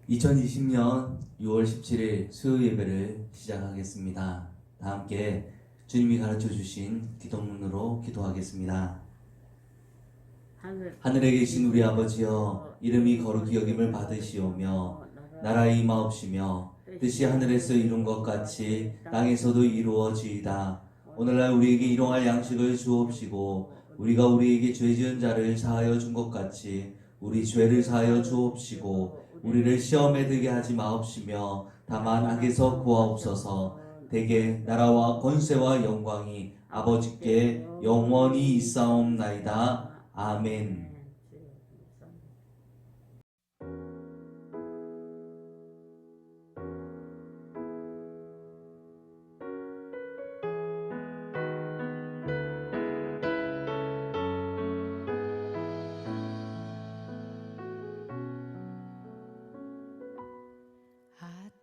2020년 6월 17일 수요 예배를 시작하겠습니다. 다 함께 주님이 가르쳐 주신 기도문으로 기도하겠습니다. 하늘에 계신 우리 아버지여, 이름이 거룩히 여김을 받으시오며 나라의 임하옵시며 뜻이 하늘에서 이룬 것 같이 땅에서도 이루어지이다. 오늘날 우리에게 일용할 양식을 주옵시고 우리가 우리에게 죄 지은 자를 사하여 준 것 같이 우리 죄를 사하여 주옵시고 우리를 시험에 들게 하지 마옵시며 다만 악에서 구하옵소서. 대개 나라와 권세와 영광이 아버지께 영원히 있사옵나이다. 아멘.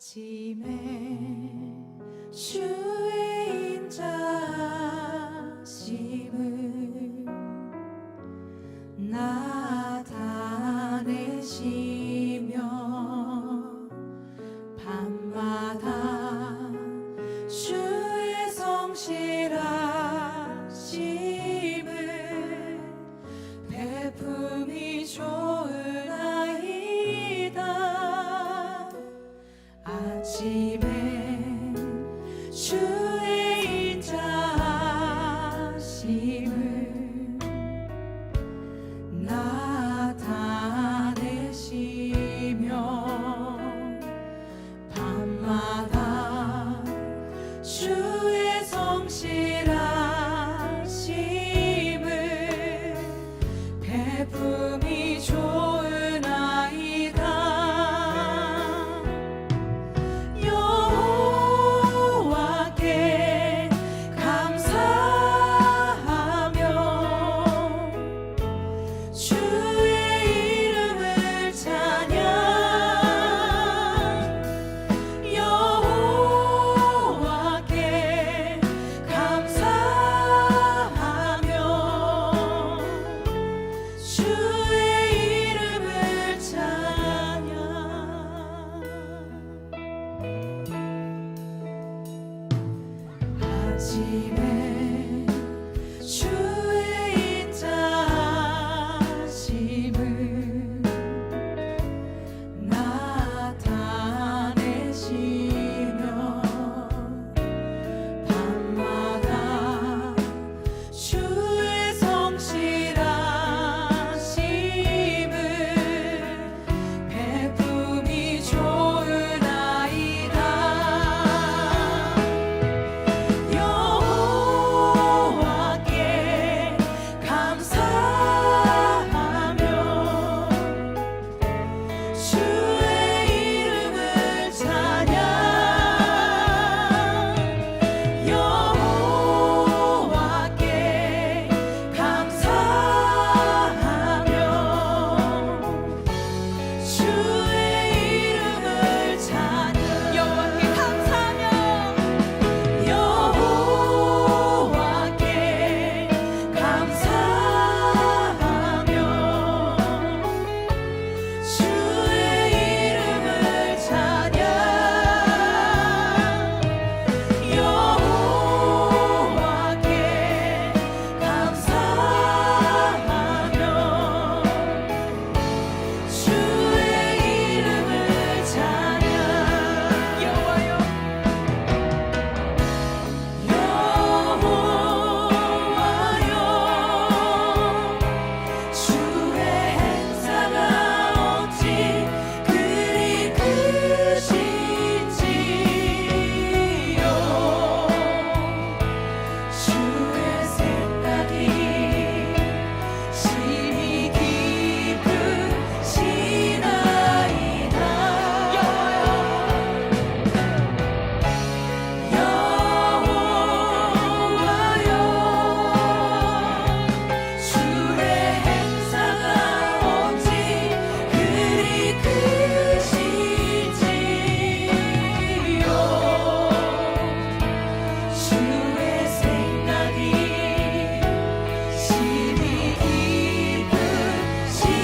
아침에 주의 인자심을 나타내시며 밤마다 주의 성실하심을 베품이 좋으나이다. 아침에 주의 인자심을 나타내시며 밤마다 주의 성실하심을 베품이 좋으나이다. 여호와께 감사하며 주의 이름을 찬양. 여호와께 감사하며 주의 이름을 찬양. 아침에 주의 인자심을 나타내시며 밤마다 주의 성실하심을 베품이 좋으나이다. 여호와께 감사하며 주의 이름을 찬양. 여호와께 감사하며 주의 이름을 찬양. 여호와께 감사하며 여호와께 감사하며 주의 이름을 찬양. 여호와께 감사하며 주의 이름을 찬양. 여호와여, 여호와여, 주의 행사가 어찌 그리 크신지요. 주의 생각이 심히 깊으시나이다. 여호와여, 주의 행사가 어찌 그리 크신지요. 주의 생각이 심히 깊으시나이다.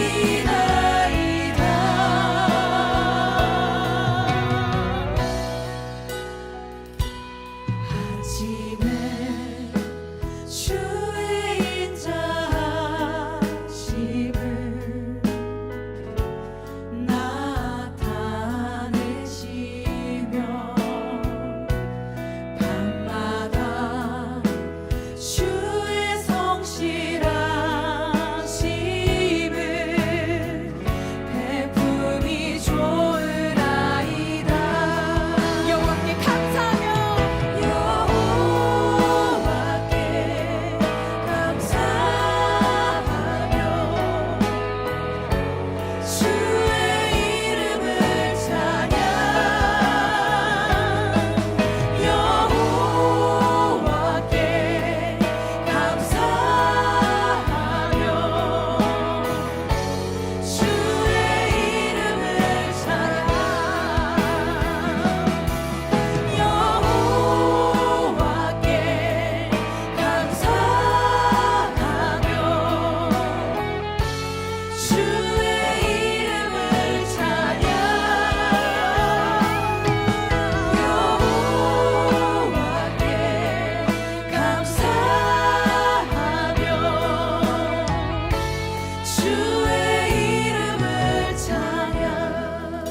주의 이름을 찬양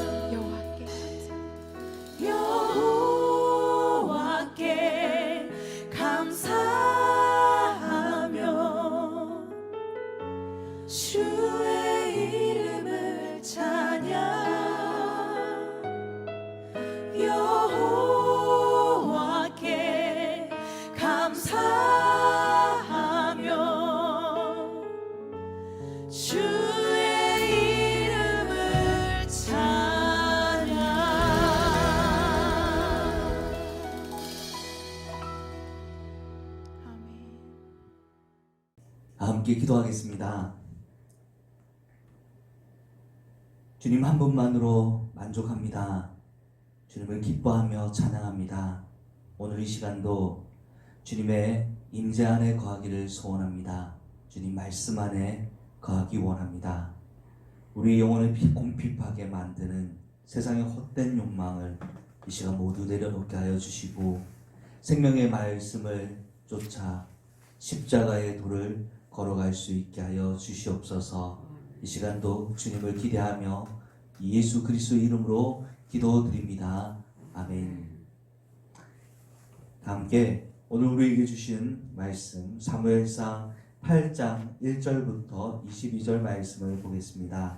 여호와께 감사하며 주의 이름을 찬양 여호와께 감사하며 주의 이름을 찬양. 함께 기도하겠습니다. 주님 한 분만으로 만족합니다. 주님을 기뻐하며 찬양합니다. 오늘 이 시간도 주님의 임재 안에 거하기를 소원합니다. 주님 말씀 안에 거하기 원합니다. 우리 영혼을 공핍하게 만드는 세상의 헛된 욕망을 이 시간 모두 내려놓게 하여 주시고 생명의 말씀을 쫓아 십자가의 도를 걸어갈 수 있게 하여 주시옵소서. 이 시간도 주님을 기대하며 예수 그리스도 이름으로 기도드립니다. 아멘. 함께 오늘 우리에게 주신 말씀 사무엘상 8장 1절부터 22절 말씀을 보겠습니다.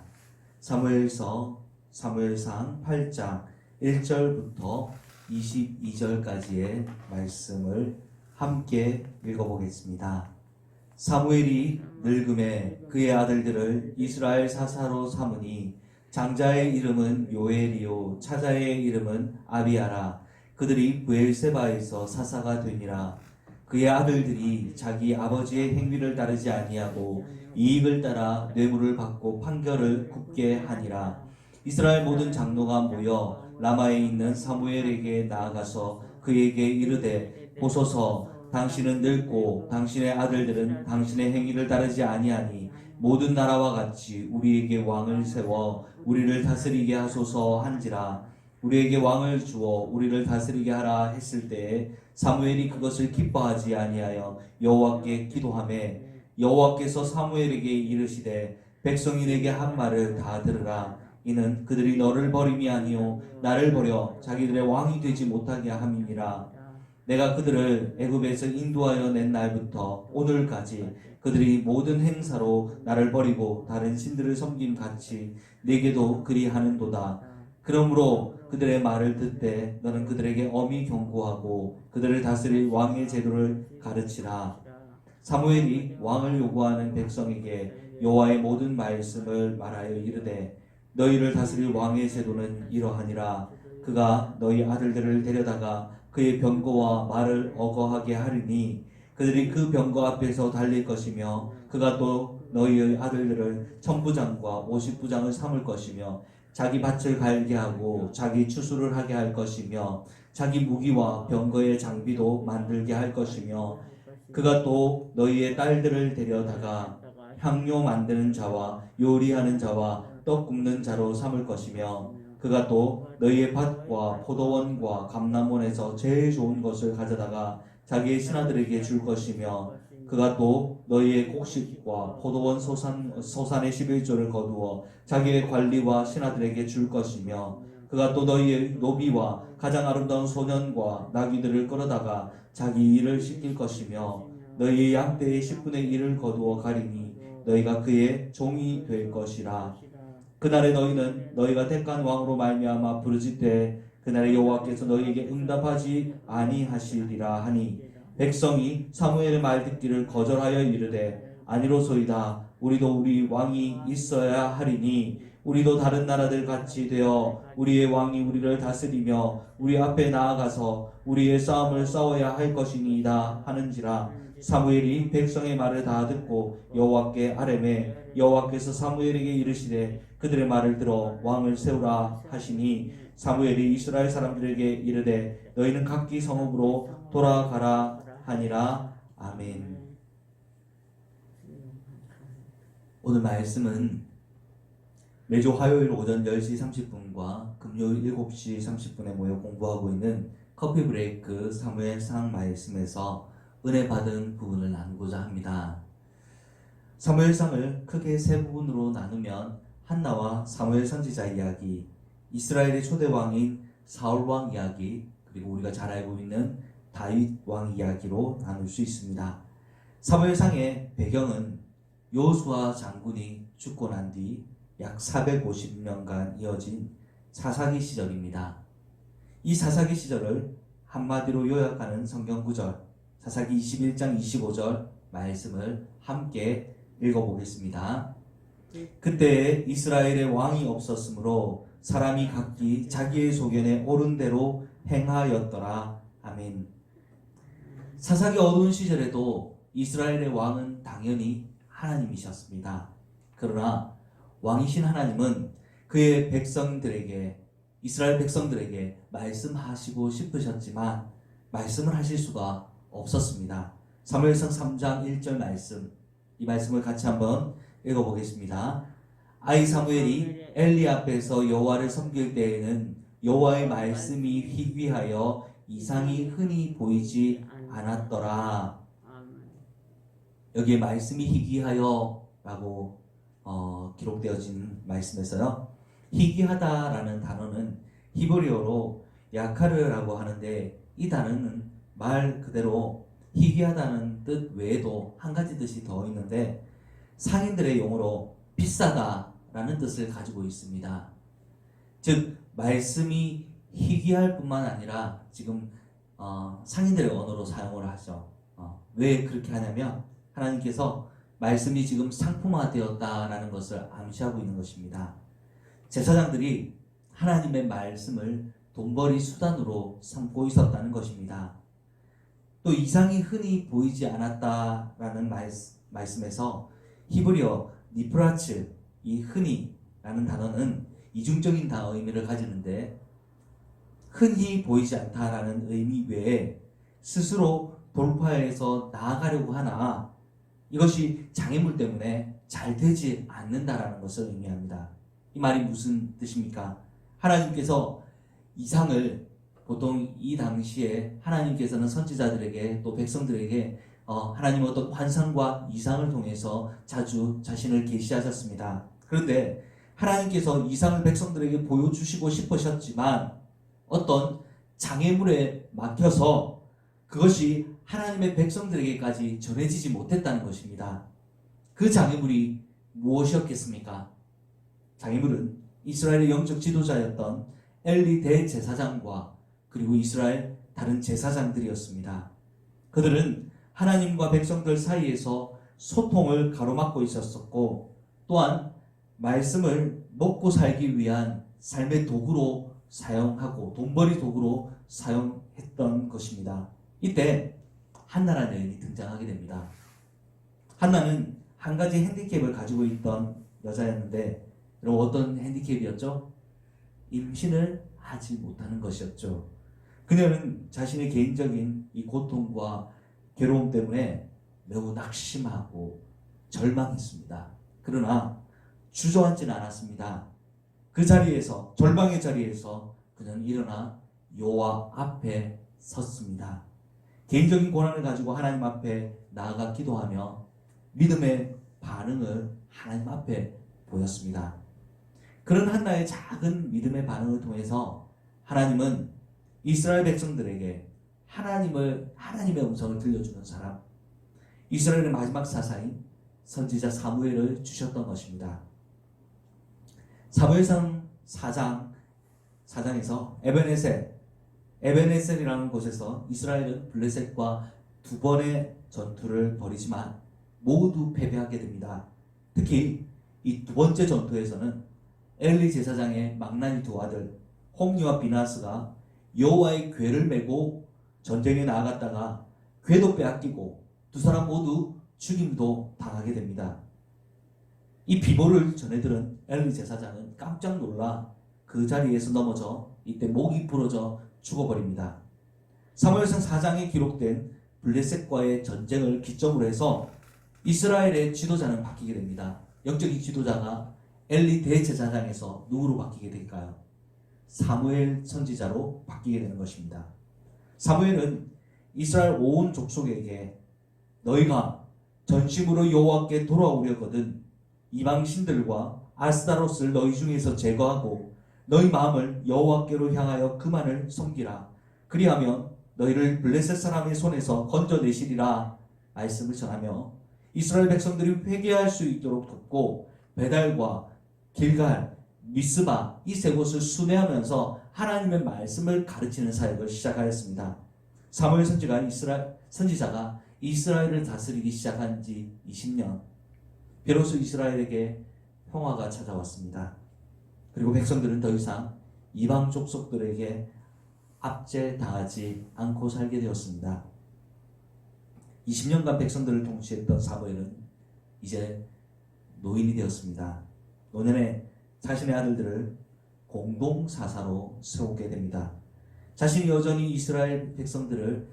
사무엘상 8장 1절부터 22절까지의 말씀을 함께 읽어보겠습니다. 사무엘이 늙음에 그의 아들들을 이스라엘 사사로 삼으니 장자의 이름은 요엘이요 차자의 이름은 아비아라. 그들이 브엘세바에서 사사가 되니라. 그의 아들들이 자기 아버지의 행위를 따르지 아니하고 이익을 따라 뇌물을 받고 판결을 굽게 하니라. 이스라엘 모든 장로가 모여 라마에 있는 사무엘에게 나아가서 그에게 이르되 보소서 당신은 늙고 당신의 아들들은 당신의 행위를 따르지 아니하니 모든 나라와 같이 우리에게 왕을 세워 우리를 다스리게 하소서 한지라. 우리에게 왕을 주어 우리를 다스리게 하라 했을 때에 사무엘이 그것을 기뻐하지 아니하여 여호와께 기도하매 여호와께서 사무엘에게 이르시되 백성이 내게 한 말을 다 들으라. 이는 그들이 너를 버림이 아니요 나를 버려 자기들의 왕이 되지 못하게 함이니라. 내가 그들을 애굽에서 인도하여 낸 날부터 오늘까지 그들이 모든 행사로 나를 버리고 다른 신들을 섬김 같이 내게도 그리하는도다. 그러므로 그들의 말을 듣되 너는 그들에게 엄히 경고하고 그들을 다스릴 왕의 제도를 가르치라. 사무엘이 왕을 요구하는 백성에게 여호와의 모든 말씀을 말하여 이르되 너희를 다스릴 왕의 제도는 이러하니라. 그가 너희 아들들을 데려다가 그의 병거와 말을 어거하게 하리니 그들이 그 병거 앞에서 달릴 것이며 그가 또 너희의 아들들을 천부장과 50부장을 삼을 것이며 자기 밭을 갈게 하고 자기 추수를 하게 할 것이며 자기 무기와 병거의 장비도 만들게 할 것이며 그가 또 너희의 딸들을 데려다가 향료 만드는 자와 요리하는 자와 떡 굽는 자로 삼을 것이며 그가 또 너희의 밭과 포도원과 감람원에서 제일 좋은 것을 가져다가 자기의 신하들에게 줄 것이며 그가 또 너희의 곡식과 포도원 소산의 11조를 거두어 자기의 관리와 신하들에게 줄 것이며 그가 또 너희의 노비와 가장 아름다운 소년과 나귀들을 끌어다가 자기 일을 시킬 것이며 너희의 양떼의 10분의 1을 거두어 가리니 너희가 그의 종이 될 것이라. 그날에 너희는 너희가 택한 왕으로 말미암아 부르짖되 그날에 여호와께서 너희에게 응답하지 아니하시리라 하니 백성이 사무엘의 말 듣기를 거절하여 이르되 아니로소이다. 우리도 우리 왕이 있어야 하리니 우리도 다른 나라들 같이 되어 우리의 왕이 우리를 다스리며 우리 앞에 나아가서 우리의 싸움을 싸워야 할 것이니이다 하는지라. 사무엘이 백성의 말을 다 듣고 여호와께 아뢰매 여호와께서 사무엘에게 이르시되 그들의 말을 들어 왕을 세우라 하시니 사무엘이 이스라엘 사람들에게 이르되 너희는 각기 성읍으로 돌아가라 하니라. 아멘. 오늘 말씀은 매주 화요일 오전 10시 30분과 금요일 7시 30분에 모여 공부하고 있는 커피 브레이크 사무엘상 말씀에서 은혜 받은 부분을 나누고자 합니다. 사무엘상을 크게 세 부분으로 나누면 한나와 사무엘 선지자 이야기, 이스라엘의 초대 왕인 사울 왕 이야기, 그리고 우리가 잘 알고 있는 다윗 왕 이야기로 나눌 수 있습니다. 사무엘상의 배경은 여호수아 장군이 죽고 난 뒤 약 450년간 이어진 사사기 시절입니다. 이 사사기 시절을 한마디로 요약하는 성경 구절, 사사기 21장 25절 말씀을 함께 읽어보겠습니다. 그때 이스라엘의 왕이 없었으므로 사람이 각기 자기의 소견에 옳은 대로 행하였더라. 아멘. 사사기 어두운 시절에도 이스라엘의 왕은 당연히 하나님이셨습니다. 그러나 왕이신 하나님은 그의 백성들에게, 이스라엘 백성들에게 말씀하시고 싶으셨지만 말씀을 하실 수가 없었습니다. 사무엘상 3장 1절 말씀, 이 말씀을 같이 한번 읽어보겠습니다. 아이 사무엘이 엘리 앞에서 여호와를 섬길 때에는 여호와의 말씀이 희귀하여 이상이 흔히 보이지 않았더라. 여기에 말씀이 희귀하여 라고 기록되어진 말씀에서요, 희귀하다라는 단어는 히브리어로 야카르라고 하는데, 이 단어는 말 그대로 희귀하다는 뜻 외에도 한 가지 뜻이 더 있는데 상인들의 용어로 비싸다라는 뜻을 가지고 있습니다. 즉 말씀이 희귀할 뿐만 아니라 지금 상인들의 언어로 사용을 하죠. 왜 그렇게 하냐면 하나님께서 말씀이 지금 상품화되었다라는 것을 암시하고 있는 것입니다. 제사장들이 하나님의 말씀을 돈벌이 수단으로 삼고 있었다는 것입니다. 또 이상이 흔히 보이지 않았다라는 말씀에서 히브리어 니프라츠, 이 흔히라는 단어는 이중적인 의미를 가지는데, 흔히 보이지 않다라는 의미 외에 스스로 돌파해서 나아가려고 하나 이것이 장애물 때문에 잘 되지 않는다라는 것을 의미합니다. 이 말이 무슨 뜻입니까? 하나님께서 이상을, 보통 이 당시에 하나님께서는 선지자들에게 또 백성들에게 하나님 어떤 환상과 이상을 통해서 자주 자신을 계시하셨습니다. 그런데 하나님께서 이상을 백성들에게 보여주시고 싶으셨지만 어떤 장애물에 막혀서 그것이 하나님의 백성들에게까지 전해지지 못했다는 것입니다. 그 장애물이 무엇이었겠습니까? 장애물은 이스라엘의 영적 지도자였던 엘리 대제사장과 그리고 이스라엘 다른 제사장들이었습니다. 그들은 하나님과 백성들 사이에서 소통을 가로막고 있었고, 또한 말씀을 먹고 살기 위한 삶의 도구로 사용하고 돈벌이 도구로 사용했던 것입니다. 이때 한나라는 여인이 등장하게 됩니다. 한나는 한 가지 핸디캡을 가지고 있던 여자였는데, 여러분 어떤 핸디캡이었죠? 임신을 하지 못하는 것이었죠. 그녀는 자신의 개인적인 이 고통과 괴로움 때문에 매우 낙심하고 절망했습니다. 그러나 주저앉지는 않았습니다. 그 자리에서, 절망의 자리에서 그는 일어나 여호와 앞에 섰습니다. 개인적인 고난을 가지고 하나님 앞에 나아가 기도하며 믿음의 반응을 하나님 앞에 보였습니다. 그런 한나의 작은 믿음의 반응을 통해서 하나님은 이스라엘 백성들에게 하나님의 음성을 들려주는 사람, 이스라엘의 마지막 사사인 선지자 사무엘을 주셨던 것입니다. 사무엘상 4장에서 에베네셀이라는 곳에서 이스라엘은 블레셋과 두 번의 전투를 벌이지만 모두 패배하게 됩니다. 특히 이 두 번째 전투에서는 엘리 제사장의 망나니 두 아들 홈니와 비나스가 여호와의 궤를 메고 전쟁에 나아갔다가 궤도 빼앗기고 두 사람 모두 죽임도 당하게 됩니다. 이 비보를 전해들은 엘리 제사장은 깜짝 놀라 그 자리에서 넘어져 이때 목이 부러져 죽어버립니다. 사무엘상 4장에 기록된 블레셋과의 전쟁을 기점으로 해서 이스라엘의 지도자는 바뀌게 됩니다. 영적인 지도자가 엘리 대제사장에서 누구로 바뀌게 될까요? 사무엘 선지자로 바뀌게 되는 것입니다. 사무엘은 이스라엘 온 족속에게 너희가 전심으로 여호와께 돌아오려거든 이방 신들과 아스타롯을 너희 중에서 제거하고 너희 마음을 여호와께로 향하여 그만을 섬기라. 그리하면 너희를 블레셋 사람의 손에서 건져내시리라 말씀을 전하며 이스라엘 백성들이 회개할 수 있도록 돕고 베달과 길갈, 미스바 이 세 곳을 순회하면서 하나님의 말씀을 가르치는 사역을 시작하였습니다. 사무엘 선지자가 이스라엘을 다스리기 시작한 지 20년, 비로소 이스라엘에게 평화가 찾아왔습니다. 그리고 백성들은 더 이상 이방 족속들에게 압제당하지 않고 살게 되었습니다. 20년간 백성들을 통치했던 사무엘은 이제 노인이 되었습니다. 노년에 자신의 아들들을 공동사사로 세우게 됩니다. 자신이 여전히 이스라엘 백성들을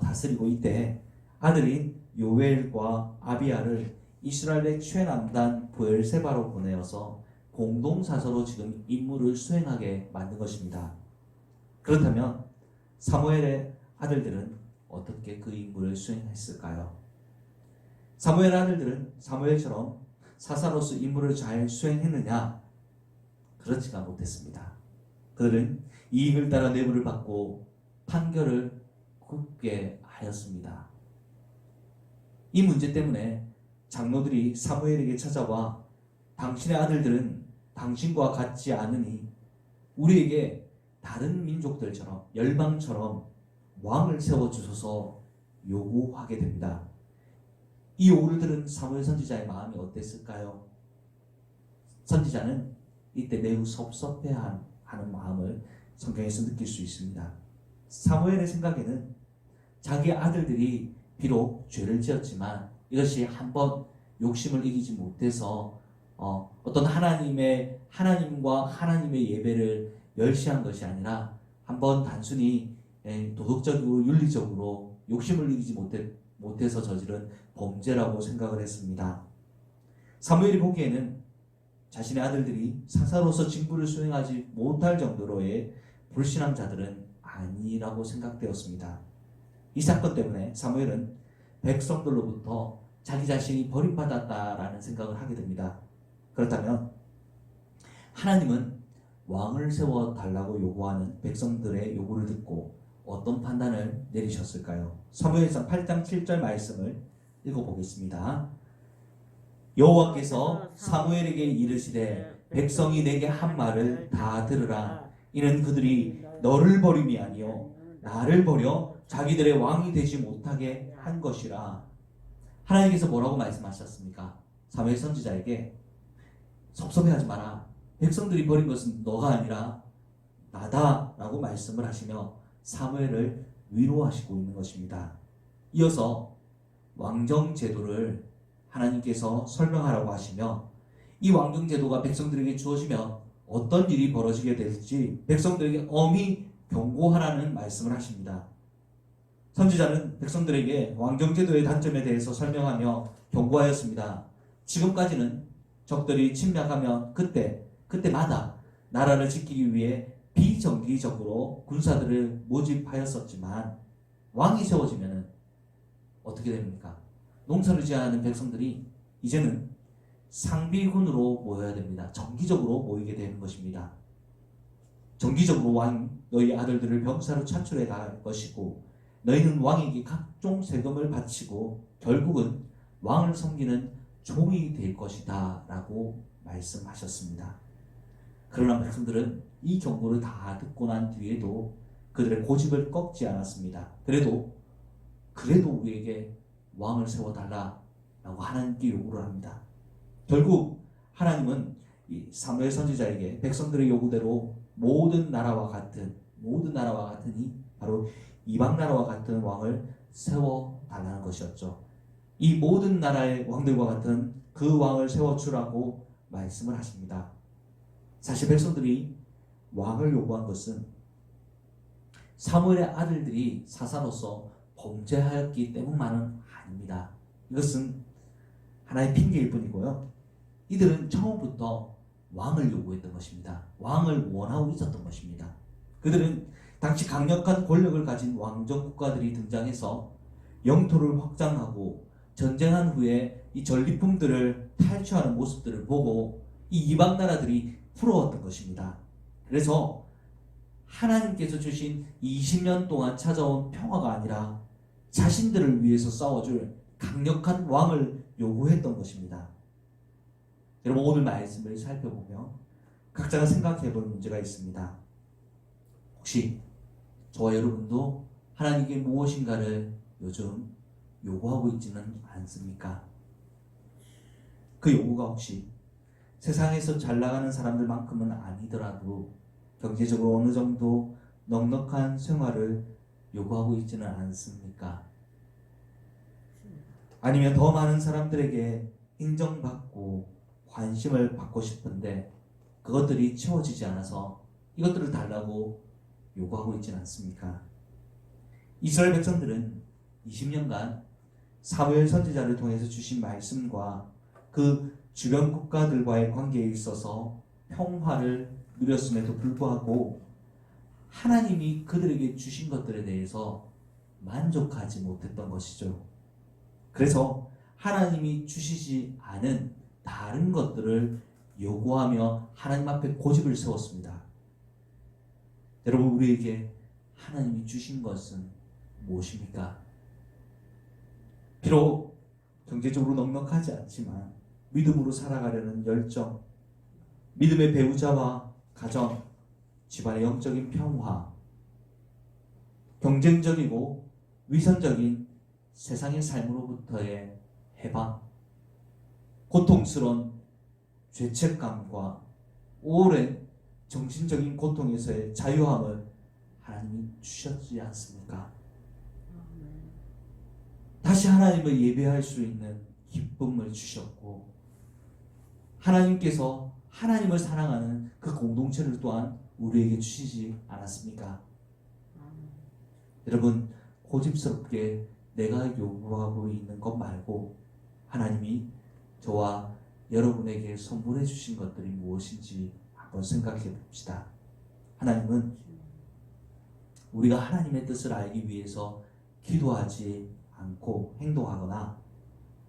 다스리고 이때 아들인 요엘과 아비야를 이스라엘의 최남단 브엘세바로 보내어서 공동사서로 지금 임무를 수행하게 만든 것입니다. 그렇다면 사무엘의 아들들은 어떻게 그 임무를 수행했을까요? 사무엘의 아들들은 사무엘처럼 사사로서 임무를 잘 수행했느냐? 그렇지가 못했습니다. 그들은 이익을 따라 뇌물을 받고 판결을 굽게 하였습니다. 이 문제 때문에 장로들이 사무엘에게 찾아와 당신의 아들들은 당신과 같지 않으니 우리에게 다른 민족들처럼 열방처럼 왕을 세워주소서 요구하게 됩니다. 이 요구를 들은 사무엘 선지자의 마음이 어땠을까요? 선지자는 이때 매우 섭섭해하는 마음을 성경에서 느낄 수 있습니다. 사무엘의 생각에는 자기 아들들이 비록 죄를 지었지만 이것이 한번 욕심을 이기지 못해서 어떤 하나님과 하나님의 예배를 멸시한 것이 아니라 한번 단순히 도덕적이고 윤리적으로 욕심을 이기지 못해서 저지른 범죄라고 생각을 했습니다. 사무엘이 보기에는 자신의 아들들이 사사로서 직분을 수행하지 못할 정도로의 불신한 자들은 아니라고 생각되었습니다. 이 사건 때문에 사무엘은 백성들로부터 자기 자신이 버림받았다라는 생각을 하게 됩니다. 그렇다면 하나님은 왕을 세워달라고 요구하는 백성들의 요구를 듣고 어떤 판단을 내리셨을까요? 사무엘상 8장 7절 말씀을 읽어보겠습니다. 여호와께서 사무엘에게 이르시되 백성이 내게 한 말을 다 들으라. 이는 그들이 너를 버림이 아니요 나를 버려 자기들의 왕이 되지 못하게 한 것이라. 하나님께서 뭐라고 말씀하셨습니까? 사무엘 선지자에게 섭섭해하지 마라. 백성들이 버린 것은 너가 아니라 나다라고 말씀을 하시며 사무엘을 위로하시고 있는 것입니다. 이어서 왕정 제도를 하나님께서 설명하라고 하시며 이 왕정 제도가 백성들에게 주어지면 어떤 일이 벌어지게 될지 백성들에게 엄히 경고하라는 말씀을 하십니다. 선지자는 백성들에게 왕정 제도의 단점에 대해서 설명하며 경고하였습니다. 지금까지는 적들이 침략하면 그때마다 나라를 지키기 위해 비정기적으로 군사들을 모집하였었지만 왕이 세워지면 어떻게 됩니까? 농사를 지어하는 백성들이 이제는 상비군으로 모여야 됩니다. 정기적으로 모이게 되는 것입니다. 정기적으로 너희 아들들을 병사로 차출해 갈 것이고 너희는 왕에게 각종 세금을 바치고 결국은 왕을 섬기는 종이 될 것이다 라고 말씀하셨습니다. 그러나 백성들은 이 경고를 다 듣고 난 뒤에도 그들의 고집을 꺾지 않았습니다. 그래도 우리에게 왕을 세워달라 라고 하나님께 요구를 합니다. 결국 하나님은 이 사무엘 선지자에게 백성들의 요구대로 모든 나라와 같으니 바로 이방 나라와 같은 왕을 세워달라는 것이었죠. 이 모든 나라의 왕들과 같은 그 왕을 세워주라고 말씀을 하십니다. 사실 백성들이 왕을 요구한 것은 사무엘의 아들들이 사사로서 범죄하였기 때문만은 아닙니다. 이것은 하나의 핑계일 뿐이고요. 이들은 처음부터 왕을 요구했던 것입니다. 왕을 원하고 있었던 것입니다. 그들은 당시 강력한 권력을 가진 왕정 국가들이 등장해서 영토를 확장하고 전쟁한 후에 이 전리품들을 탈취하는 모습들을 보고 이 이방 나라들이 부러웠던 것입니다. 그래서 하나님께서 주신 20년 동안 찾아온 평화가 아니라 자신들을 위해서 싸워줄 강력한 왕을 요구했던 것입니다. 여러분, 오늘 말씀을 살펴보면 각자가 생각해 볼 문제가 있습니다. 혹시 저와 여러분도 하나님께 무엇인가를 요즘 요구하고 있지는 않습니까? 그 요구가 혹시 세상에서 잘 나가는 사람들만큼은 아니더라도 경제적으로 어느 정도 넉넉한 생활을 요구하고 있지는 않습니까? 아니면 더 많은 사람들에게 인정받고 관심을 받고 싶은데 그것들이 채워지지 않아서 이것들을 달라고 요구하고 있지는 않습니까? 이스라엘 백성들은 20년간 사무엘 선지자를 통해서 주신 말씀과 그 주변 국가들과의 관계에 있어서 평화를 누렸음에도 불구하고 하나님이 그들에게 주신 것들에 대해서 만족하지 못했던 것이죠. 그래서 하나님이 주시지 않은 다른 것들을 요구하며 하나님 앞에 고집을 세웠습니다. 여러분, 우리에게 하나님이 주신 것은 무엇입니까? 비록 경제적으로 넉넉하지 않지만 믿음으로 살아가려는 열정, 믿음의 배우자와 가정, 집안의 영적인 평화, 경쟁적이고 위선적인 세상의 삶으로부터의 해방, 고통스러운 죄책감과 오랜 정신적인 고통에서의 자유함을 하나님이 주셨지 않습니까? 다시 하나님을 예배할 수 있는 기쁨을 주셨고, 하나님께서 하나님을 사랑하는 그 공동체를 또한 우리에게 주시지 않았습니까? 여러분, 고집스럽게 내가 요구하고 있는 것 말고 하나님이 저와 여러분에게 선물해 주신 것들이 무엇인지 한번 생각해 봅시다. 하나님은 우리가 하나님의 뜻을 알기 위해서 기도하지 않고 행동하거나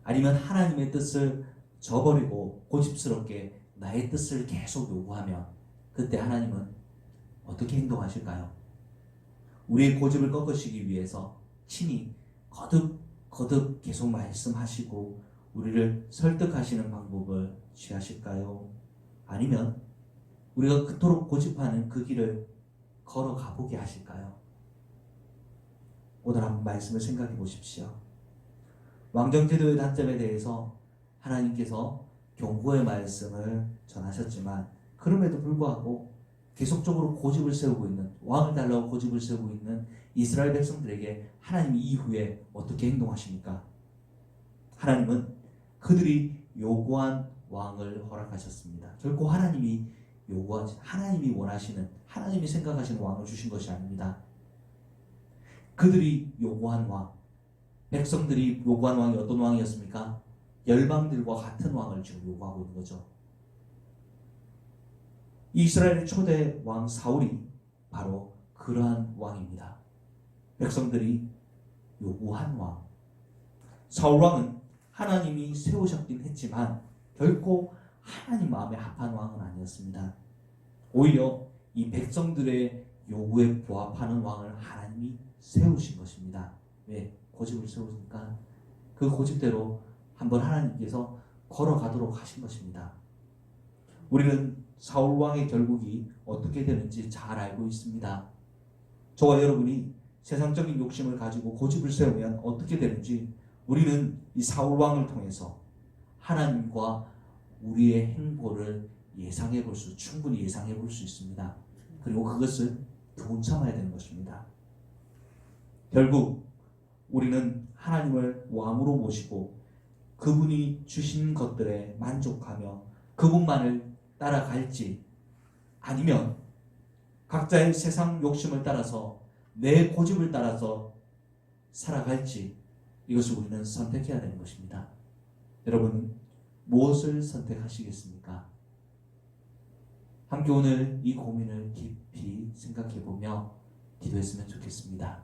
아니면 하나님의 뜻을 저버리고 고집스럽게 나의 뜻을 계속 요구하면 그때 하나님은 어떻게 행동하실까요? 우리의 고집을 꺾으시기 위해서 친히 거듭 계속 말씀하시고 우리를 설득하시는 방법을 취하실까요? 아니면 우리가 그토록 고집하는 그 길을 걸어가 보게 하실까요? 오늘 한번 말씀을 생각해 보십시오. 왕정제도의 단점에 대해서 하나님께서 경고의 말씀을 전하셨지만 그럼에도 불구하고 계속적으로 고집을 세우고 있는, 왕을 달라고 고집을 세우고 있는 이스라엘 백성들에게 하나님이 이후에 어떻게 행동하십니까? 하나님은 그들이 요구한 왕을 허락하셨습니다. 결코 하나님이 요구하지, 하나님이 원하시는, 하나님이 생각하시는 왕을 주신 것이 아닙니다. 그들이 요구한 왕, 백성들이 요구한 왕이 어떤 왕이었습니까? 열방들과 같은 왕을 지금 요구하고 있는 거죠. 이스라엘의 초대 왕 사울이 바로 그러한 왕입니다. 백성들이 요구한 왕. 사울 왕은 하나님이 세우셨긴 했지만 결코 하나님 마음에 합한 왕은 아니었습니다. 오히려 이 백성들의 요구에 부합하는 왕을 하나님이 세우신 것입니다. 왜? 고집을 세우니까 그 고집대로 한번 하나님께서 걸어가도록 하신 것입니다. 우리는 사울 왕의 결국이 어떻게 되는지 잘 알고 있습니다. 저와 여러분이 세상적인 욕심을 가지고 고집을 세우면 어떻게 되는지 우리는 이 사울 왕을 통해서 하나님과 우리의 행보를 충분히 예상해 볼 수 있습니다. 그리고 그것을 교훈 삼아야 되는 것입니다. 결국 우리는 하나님을 왕으로 모시고 그분이 주신 것들에 만족하며 그분만을 따라갈지 아니면 각자의 세상 욕심을 따라서 내 고집을 따라서 살아갈지 이것을 우리는 선택해야 되는 것입니다. 여러분 무엇을 선택하시겠습니까? 함께 오늘 이 고민을 깊이 생각해 보며 기도했으면 좋겠습니다.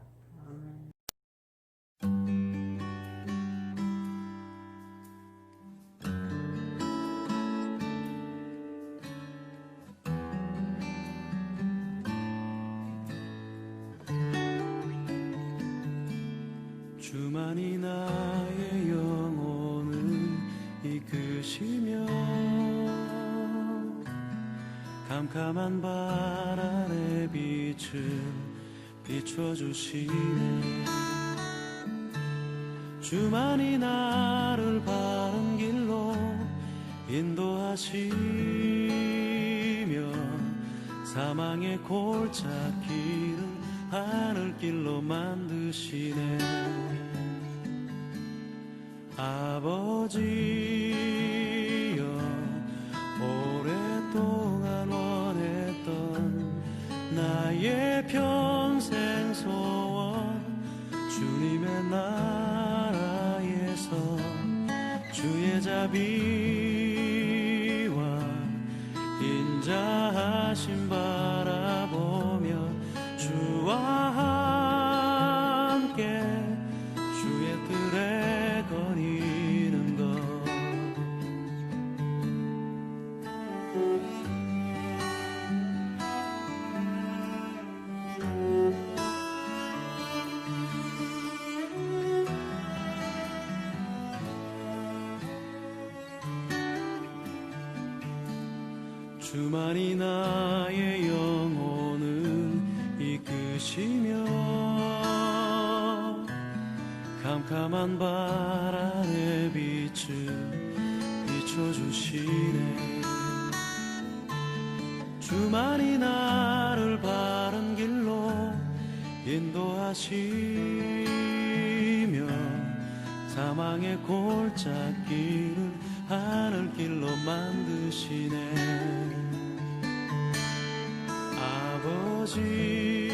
주만이 나의 영혼을 이끄시며 캄캄한 발 아래 빛을 비춰주시네. 주만이 나를 바른 길로 인도하시며 사망의 골짜기를 하늘길로 만드시네. 아버지여, 오랫동안 원했던 나의 평생 소원, 주님의 나라에서 주의 자비와 인자하심 바라보며 주와 함께 주의 뜰에 거니는 것. 주만이 나의 영혼을 이끄시며 캄캄한 발 아래 빛을 비춰주시네. 주만이 나를 바른 길로 인도하시며 사망의 골짜기를 하늘길로 만드시네. 아버지여,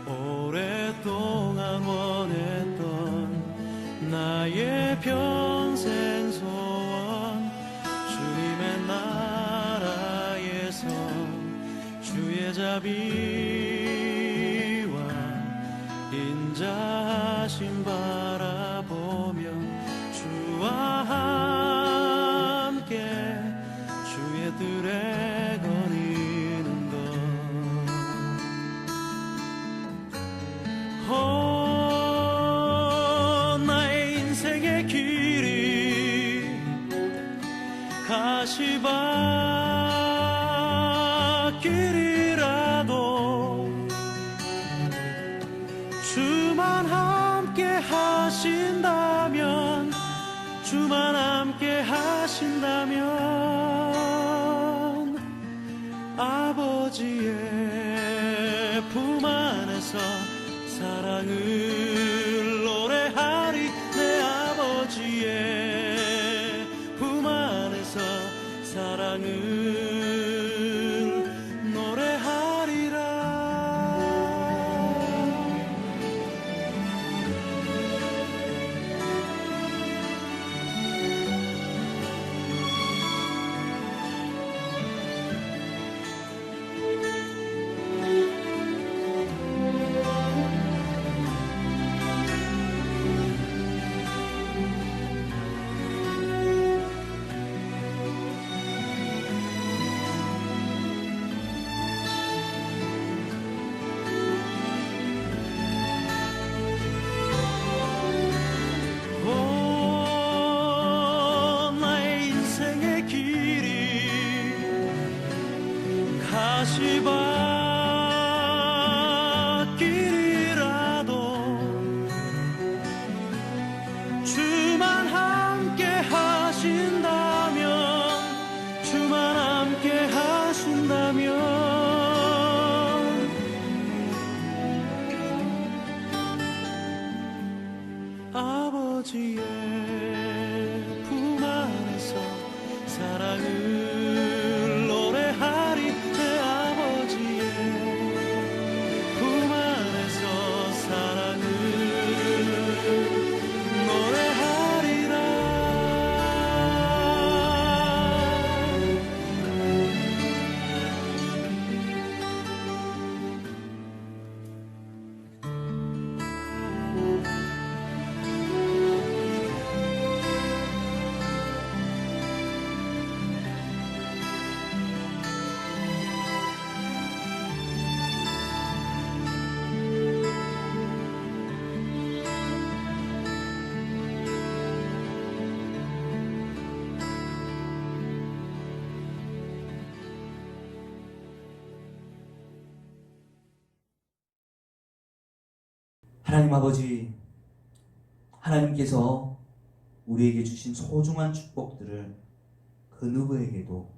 오랫동안 원했던 나의 평생 소원, 주님의 나라에서 주의 자비와 인자하심 바라보며 주와 함께 주의 뜰에 거니는 것. 나의 인생의 길이 가시밭길이라도 주만 함께 하신다면, 주만 함께 하신다면 아버지의 품 안에서 사랑을 노래하리. 내 아버지의 품 안에서 사랑을 노래하리라. 나의 인생의 길이 가시밭길이라도 주만 함께 하신다면, 주만 함께 하신다면 아버지의 품 안에서 사랑을 노래하리. 내 아버지의 하나님 아버지, 하나님께서 우리에게 주신 소중한 축복들을 그 누구에게도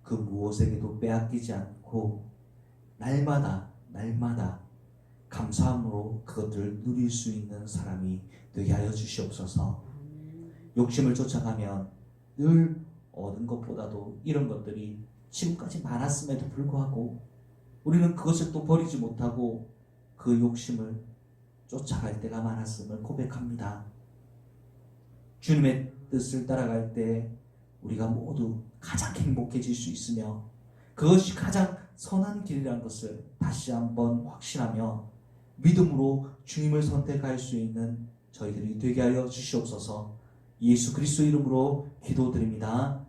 그 무엇에게도 빼앗기지 않고 날마다 감사함으로 그것들을 누릴 수 있는 사람이 되게 하여 주시옵소서. 욕심을 쫓아가면 늘 얻은 것보다도 이런 것들이 지금까지 많았음에도 불구하고 우리는 그것을 또 버리지 못하고 그 욕심을 쫓아갈 때가 많았음을 고백합니다. 주님의 뜻을 따라갈 때 우리가 모두 가장 행복해질 수 있으며 그것이 가장 선한 길이라는 것을 다시 한번 확신하며 믿음으로 주님을 선택할 수 있는 저희들이 되게 하여 주시옵소서. 예수 그리스도 이름으로 기도드립니다.